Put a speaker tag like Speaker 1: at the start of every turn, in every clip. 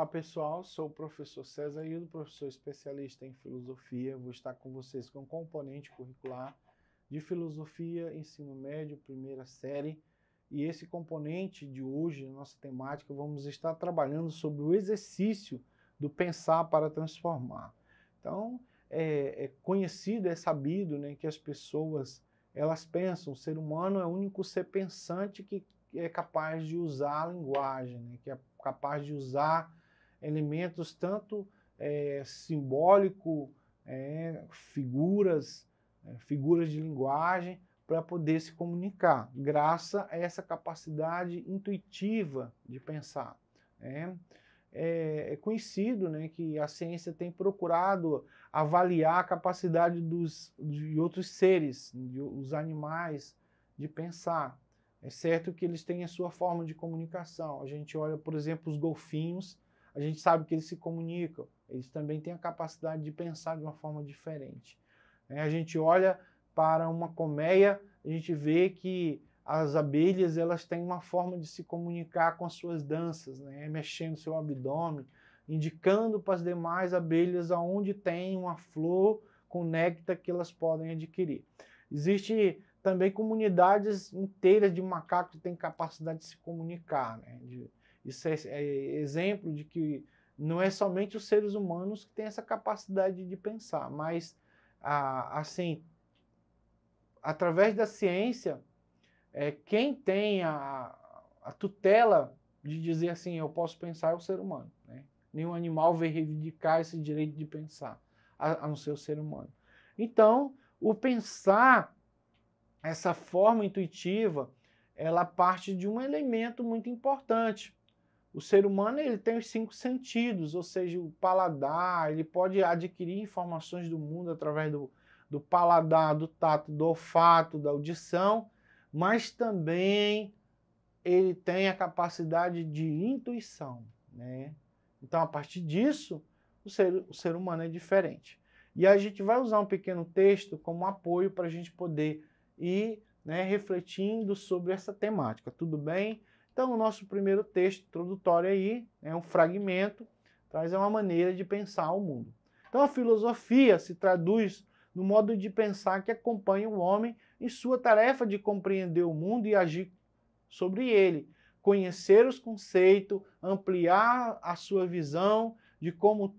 Speaker 1: Olá pessoal, sou o professor César Hildo, professor especialista em filosofia. Vou estar com vocês com um componente curricular de filosofia, ensino médio, primeira série. E esse componente de hoje, na nossa temática, vamos estar trabalhando sobre o exercício do pensar para transformar. Então, é conhecido, é sabido, né, que as pessoas, elas pensam, o ser humano é o único ser pensante que é capaz de usar a linguagem, né, que é capaz de usar elementos tanto simbólico, figuras de linguagem, para poder se comunicar, graças a essa capacidade intuitiva de pensar. É conhecido, né, que a ciência tem procurado avaliar a capacidade de outros seres, os animais, de pensar. É certo que eles têm a sua forma de comunicação. A gente olha, por exemplo, os golfinhos, a gente sabe que eles se comunicam. Eles também têm a capacidade de pensar de uma forma diferente. A gente olha para uma colmeia, a gente vê que as abelhas, elas têm uma forma de se comunicar com as suas danças, né? Mexendo seu abdômen, indicando para as demais abelhas aonde tem uma flor com néctar que elas podem adquirir. Existe também comunidades inteiras de macacos que têm capacidade de se comunicar, né? Isso é exemplo de que não é somente os seres humanos que têm essa capacidade de pensar, mas, assim, através da ciência, quem tem a tutela de dizer assim, eu posso pensar, é o ser humano, né? Nenhum animal veio reivindicar esse direito de pensar, a não ser o ser humano. Então, o pensar, essa forma intuitiva, ela parte de um elemento muito importante. O ser humano, ele tem os 5 sentidos, ou seja, o paladar, ele pode adquirir informações do mundo através do paladar, do tato, do olfato, da audição, mas também ele tem a capacidade de intuição, né? Então, a partir disso, o ser humano é diferente. E a gente vai usar um pequeno texto como apoio para a gente poder ir, né, refletindo sobre essa temática, tudo bem? Então, o nosso primeiro texto introdutório aí é um fragmento, traz uma maneira de pensar o mundo. Então, a filosofia se traduz no modo de pensar que acompanha o homem em sua tarefa de compreender o mundo e agir sobre ele, conhecer os conceitos, ampliar a sua visão de como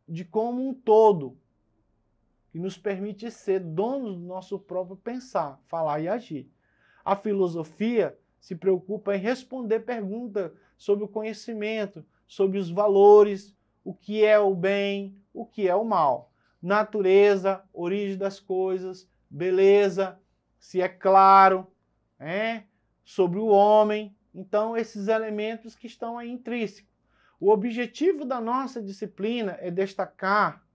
Speaker 1: um todo, que nos permite ser donos do nosso próprio pensar, falar e agir. A filosofia se preocupa em responder perguntas sobre o conhecimento, sobre os valores, o que é o bem, o que é o mal, natureza, origem das coisas, beleza, se é claro, sobre o homem. Então, esses elementos que estão aí intrínsecos. O objetivo da nossa disciplina é destacar,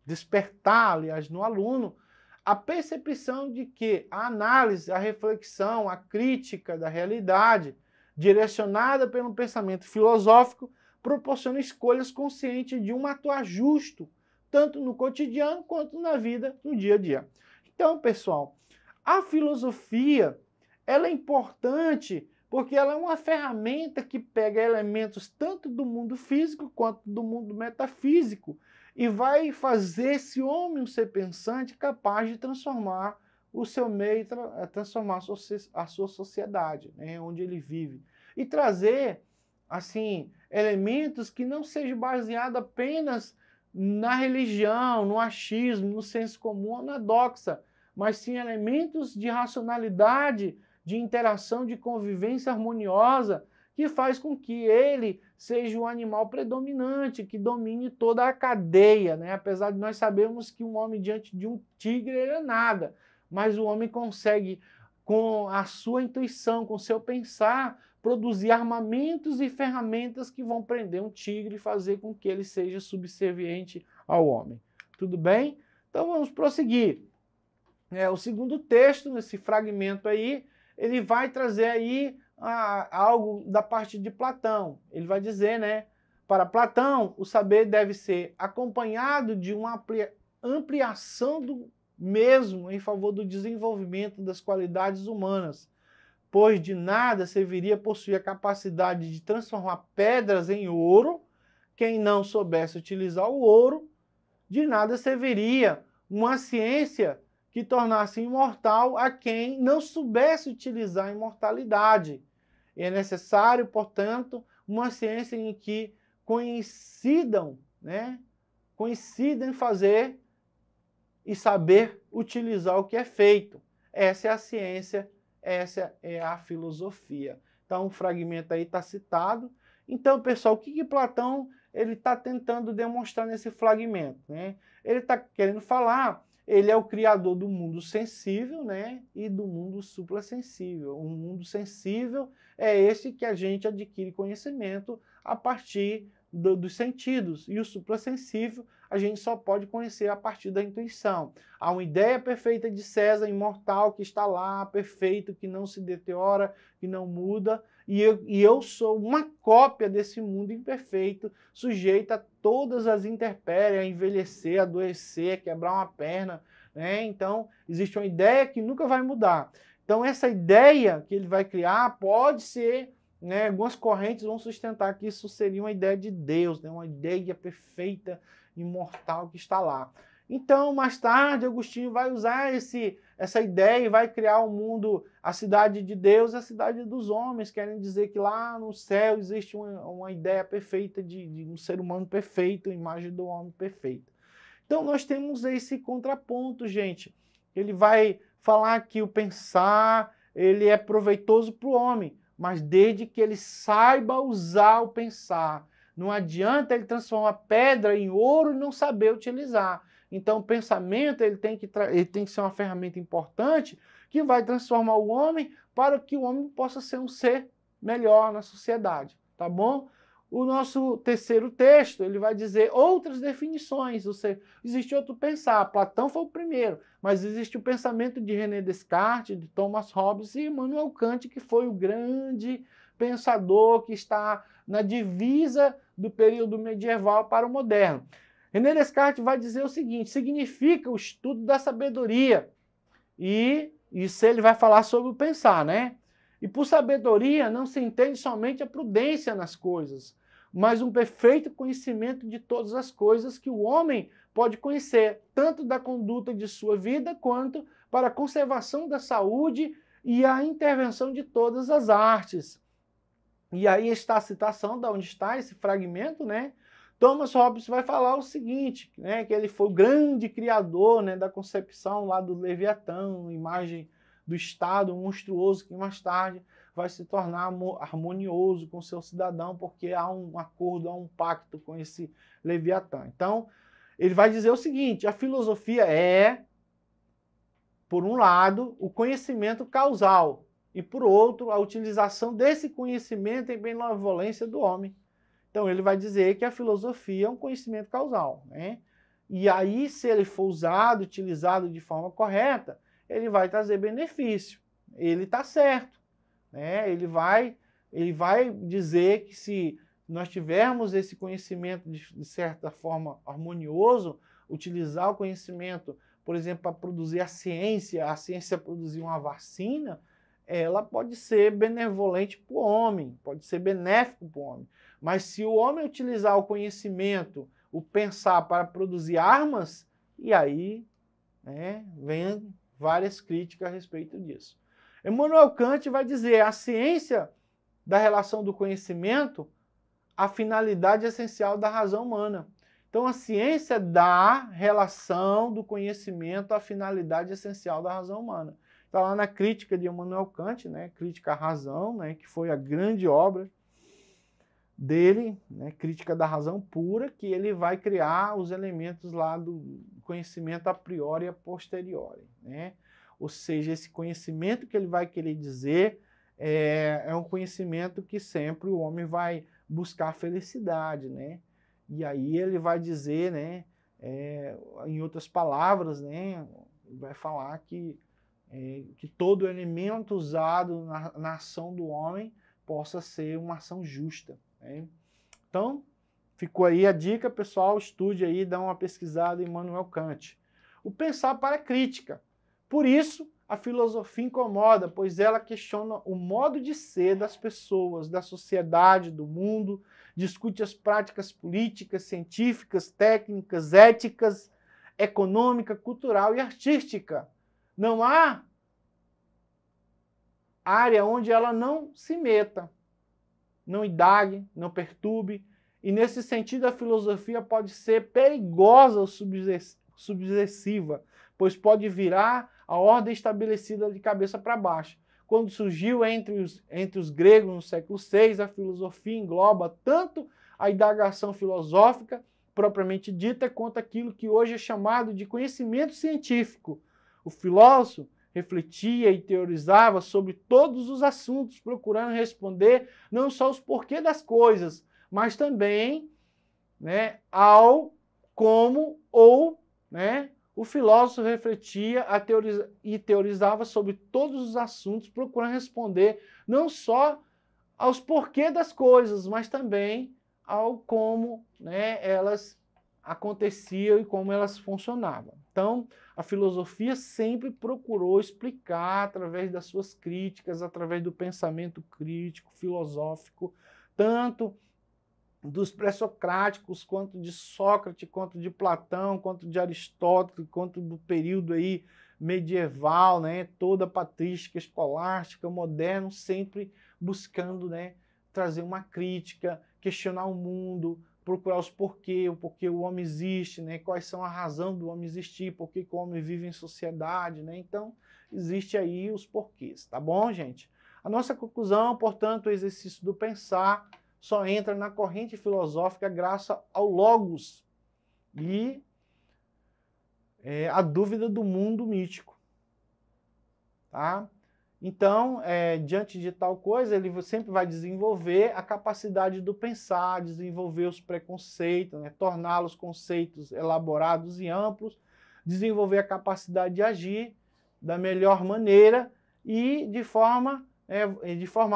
Speaker 1: despertar, aliás, no aluno, a percepção de que a análise, a reflexão, a crítica da realidade, direcionada pelo pensamento filosófico, proporciona escolhas conscientes de um atuar justo, tanto no cotidiano quanto na vida, no dia a dia. Então, pessoal, a filosofia, ela é importante porque ela é uma ferramenta que pega elementos tanto do mundo físico quanto do mundo metafísico e vai fazer esse homem, um ser pensante, capaz de transformar o seu meio, transformar a sua sociedade, né, onde ele vive. E trazer, assim, elementos que não sejam baseados apenas na religião, no achismo, no senso comum ou na doxa, mas sim elementos de racionalidade, de interação, de convivência harmoniosa, que faz com que ele seja o animal predominante, que domine toda a cadeia, né? Apesar de nós sabermos que um homem diante de um tigre ele é nada, mas o homem consegue, com a sua intuição, com o seu pensar, produzir armamentos e ferramentas que vão prender um tigre e fazer com que ele seja subserviente ao homem. Tudo bem? Então vamos prosseguir. O segundo texto, nesse fragmento aí, ele vai trazer aí algo da parte de Platão. Ele vai dizer, né? Para Platão, o saber deve ser acompanhado de uma ampliação do mesmo em favor do desenvolvimento das qualidades humanas, pois de nada serviria possuir a capacidade de transformar pedras em ouro. Quem não soubesse utilizar o ouro, de nada serviria uma ciência que tornasse imortal a quem não soubesse utilizar a imortalidade. É necessário, portanto, uma ciência em que coincidam em fazer e saber utilizar o que é feito. Essa é a ciência, essa é a filosofia. Então, o fragmento aí está citado. Então, pessoal, o que Platão ele está tentando demonstrar nesse fragmento, né? Ele está querendo falar, ele é o criador do mundo sensível, né? E do mundo suprassensível. O mundo sensível é esse que a gente adquire conhecimento a partir dos sentidos. E o suprassensível a gente só pode conhecer a partir da intuição. Há uma ideia perfeita de César, imortal, que está lá, perfeito, que não se deteriora, que não muda. E eu sou uma cópia desse mundo imperfeito, sujeito a todas as intempéries, a envelhecer, a adoecer, a quebrar uma perna, né? Então, existe uma ideia que nunca vai mudar. Então, essa ideia que ele vai criar pode ser, né, algumas correntes vão sustentar que isso seria uma ideia de Deus, né, uma ideia perfeita, imortal que está lá. Então, mais tarde, Agostinho vai usar essa ideia e vai criar o mundo, a cidade de Deus, a cidade dos homens, querem dizer que lá no céu existe uma ideia perfeita de um ser humano perfeito, a imagem do homem perfeito. Então, nós temos esse contraponto, gente. Ele vai falar que o pensar ele é proveitoso para o homem, mas desde que ele saiba usar o pensar. Não adianta ele transformar pedra em ouro e não saber utilizar. Então, o pensamento ele tem que ser uma ferramenta importante que vai transformar o homem para que o homem possa ser um ser melhor na sociedade, tá bom? O nosso terceiro texto, ele vai dizer outras definições, ou seja, existe outro pensar. Platão foi o primeiro, mas existe o pensamento de René Descartes, de Thomas Hobbes e Immanuel Kant, que foi o grande pensador que está na divisa do período medieval para o moderno. René Descartes vai dizer o seguinte: significa o estudo da sabedoria. E isso ele vai falar sobre o pensar, né? E por sabedoria não se entende somente a prudência nas coisas, mas um perfeito conhecimento de todas as coisas que o homem pode conhecer, tanto da conduta de sua vida, quanto para a conservação da saúde e a intervenção de todas as artes. E aí está a citação de onde está esse fragmento, né? Thomas Hobbes vai falar o seguinte, né, que ele foi o grande criador, né, da concepção lá do Leviatã, imagem do Estado monstruoso que mais tarde vai se tornar harmonioso com seu cidadão, porque há um acordo, há um pacto com esse Leviatã. Então, ele vai dizer o seguinte: a filosofia é, por um lado, o conhecimento causal, e por outro, a utilização desse conhecimento em benevolência do homem. Então, ele vai dizer que a filosofia é um conhecimento causal, né? E aí, se ele for usado, utilizado de forma correta, ele vai trazer benefício. Ele está certo, né? Ele vai dizer que se nós tivermos esse conhecimento de certa forma harmonioso, utilizar o conhecimento, por exemplo, para produzir a ciência produzir uma vacina, ela pode ser benevolente para o homem, pode ser benéfico para o homem. Mas se o homem utilizar o conhecimento, o pensar para produzir armas, e aí, né, vem várias críticas a respeito disso. Immanuel Kant vai dizer: a ciência da relação do conhecimento, a finalidade essencial da razão humana. Então, a ciência da relação do conhecimento, a finalidade essencial da razão humana. Está lá na crítica de Immanuel Kant, né, Crítica à Razão, né, que foi a grande obra dele, né, Crítica da Razão Pura, que ele vai criar os elementos lá do conhecimento a priori e a posteriori, né? Ou seja, esse conhecimento que ele vai querer dizer é um conhecimento que sempre o homem vai buscar a felicidade, né? E aí ele vai dizer, né, em outras palavras, né, vai falar que todo elemento usado na ação do homem possa ser uma ação justa, né? Então, ficou aí a dica, pessoal, estude aí, dá uma pesquisada em Immanuel Kant. O pensar para a crítica. Por isso, a filosofia incomoda, pois ela questiona o modo de ser das pessoas, da sociedade, do mundo, discute as práticas políticas, científicas, técnicas, éticas, econômica, cultural e artística. Não há área onde ela não se meta, não indague, não perturbe. E nesse sentido a filosofia pode ser perigosa ou subversiva, pois pode virar a ordem estabelecida de cabeça para baixo. Quando surgiu entre os gregos no século VI, a filosofia engloba tanto a indagação filosófica propriamente dita, quanto aquilo que hoje é chamado de conhecimento científico. O filósofo refletia e teorizava sobre todos os assuntos, procurando responder não só os porquês das coisas, mas também, né, ao como ou, né, o filósofo refletia e teorizava sobre todos os assuntos, procurando responder não só aos porquês das coisas, mas também ao como, né, elas aconteciam e como elas funcionavam. Então, a filosofia sempre procurou explicar, através das suas críticas, através do pensamento crítico, filosófico, tanto dos pré-socráticos, quanto de Sócrates, quanto de Platão, quanto de Aristóteles, quanto do período aí medieval, né, toda a patrística, escolástica, moderno, sempre buscando, né, trazer uma crítica, questionar o mundo, procurar os porquê, o porquê o homem existe, né, quais são a razão do homem existir, por que o homem vive em sociedade, né, então existe aí os porquês, tá bom, gente? A nossa conclusão, portanto, o exercício do pensar só entra na corrente filosófica graças ao logos e a dúvida do mundo mítico. Tá? Então, diante de tal coisa, ele sempre vai desenvolver a capacidade do pensar, desenvolver os preconceitos, né? Torná-los conceitos elaborados e amplos, desenvolver a capacidade de agir da melhor maneira e de formar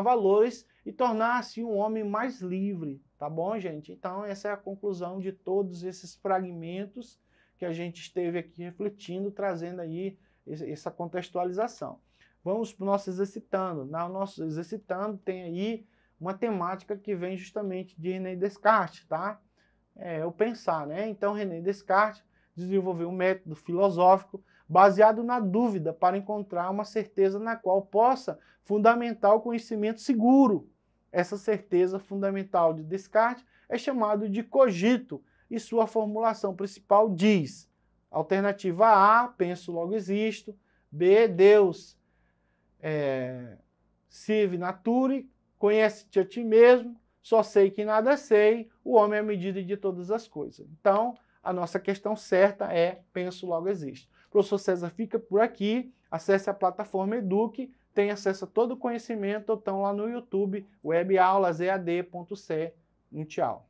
Speaker 1: valores e tornar-se um homem mais livre, tá bom, gente? Então, essa é a conclusão de todos esses fragmentos que a gente esteve aqui refletindo, trazendo aí essa contextualização. Vamos para o nosso exercitando. No nosso exercitando tem aí uma temática que vem justamente de René Descartes, tá? O pensar, né? Então, René Descartes desenvolveu um método filosófico baseado na dúvida para encontrar uma certeza na qual possa fundamentar o conhecimento seguro. Essa certeza fundamental de Descartes é chamada de cogito e sua formulação principal diz: alternativa A, penso logo existo, B, Deus sive nature, conhece-te a ti mesmo, só sei que nada sei, o homem é a medida de todas as coisas. Então, a nossa questão certa é penso logo existo. O professor César fica por aqui, acesse a plataforma Eduque, tem acesso a todo o conhecimento, estão lá no YouTube, webaulas.ead.ce. Tchau.